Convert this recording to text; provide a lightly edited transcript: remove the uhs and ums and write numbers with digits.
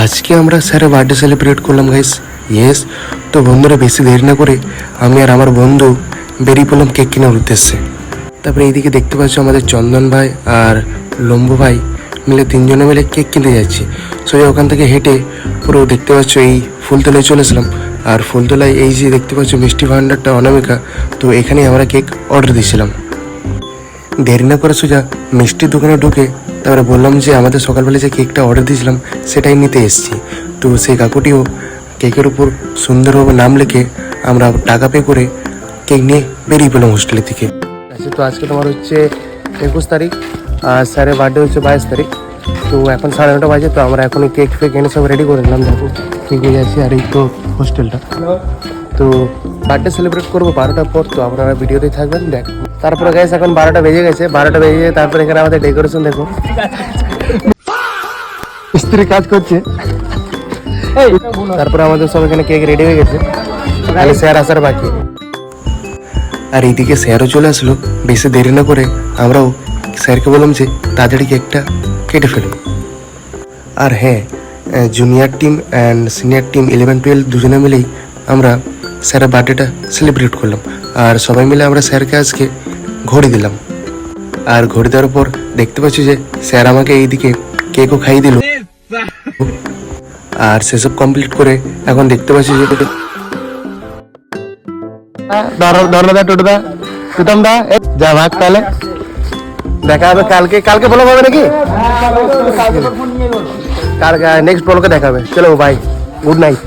আজকে আমরা স্যারের বার্থডে সেলিব্রেট করলাম গাইস। ইয়েস, তো বন্ধুরা বেশি দেরি না করে আমি আর আমার বন্ধু বেরিয়ে পড়লাম কেক কেনার উদ্দেশ্যে। তারপরে এইদিকে দেখতে পাচ্ছ আমাদের চন্দন ভাই আর লম্বু ভাই মিলে তিনজনে মিলে কেক কিনতে যাচ্ছি। সো ওখান থেকে হেঁটে পুরো দেখতে পাচ্ছ এই ফুলতলায় চলেছিলাম। আর ফুলতলায় এই যে দেখতে পাচ্ছ মিষ্টি ভান্ডারটা অনামিকা, তো এখানেই আমরা কেক অর্ডার দিয়েছিলাম। দেরি না করে সোজা মিষ্টির দোকানে ঢুকে তারপরে বললাম যে আমাদের সকালবেলা যে কেকটা অর্ডার দিয়েছিলাম সেটাই নিতে এসেছি। তো সেই কাকুটিও কেকের উপর সুন্দরভাবে নাম লিখে আমরা টাকা পে করে কেক নিয়ে বেরিয়ে পেলাম হোস্টেলের থেকে। আচ্ছা, তো আজকে তোমার হচ্ছে 21 তারিখ আর স্যারের বার্থডে হচ্ছে 22 তারিখ। তো এখন 9:30 বাজে, তো আমরা এখন কেক ফেক এনে সব রেডি করে নিলাম। দেখো ঠিক হয়ে যাচ্ছে। আর এই তো হোস্টেলটা। তো বার্থডে সেলিব্রেট করবো 12টার পর, তো আপনারা ভিডিওতেই থাকবেন। দেখ তারপরে গাইস এখন 12টা বেজে গেছে। 12টা বেজে তারপরে এখানে আমাদের ডেকোরেশন দেখো, স্ত্রী কাজ করছে। তারপরে আমাদের সব এখানে কেক রেডি হয়ে গেছে, খালি স্যার আসার বাকি। আর এইদিকে স্যারও চলে আসলো। বেশি দেরি না করে আমরাও স্যারকে বললাম যে তাড়াতাড়ি কেকটা কেটে ফেলুন। আর হ্যাঁ, junior team and senior team 11-12 দুজনে মিলেই আমরা স্যারের বার্থডেটা সেলিব্রেট করলাম। আর সবাই মিলে আমরা স্যারকে আজকে ঘড়ি দিলাম। আর ঘড়ি দেওয়ার পর দেখতে পাচ্ছি যে স্যার আমাকে এইদিকে কেকও খাইয়ে দিল। আর সেসব কমপ্লিট করে এখন দেখতে পাচ্ছি যে যা ভাগ, তাহলে দেখা হবে কালকে। কালকে বলো হবে নাকি? কালকে নেক্সট বলকে দেখাবে। চলো বাই, গুড নাইট।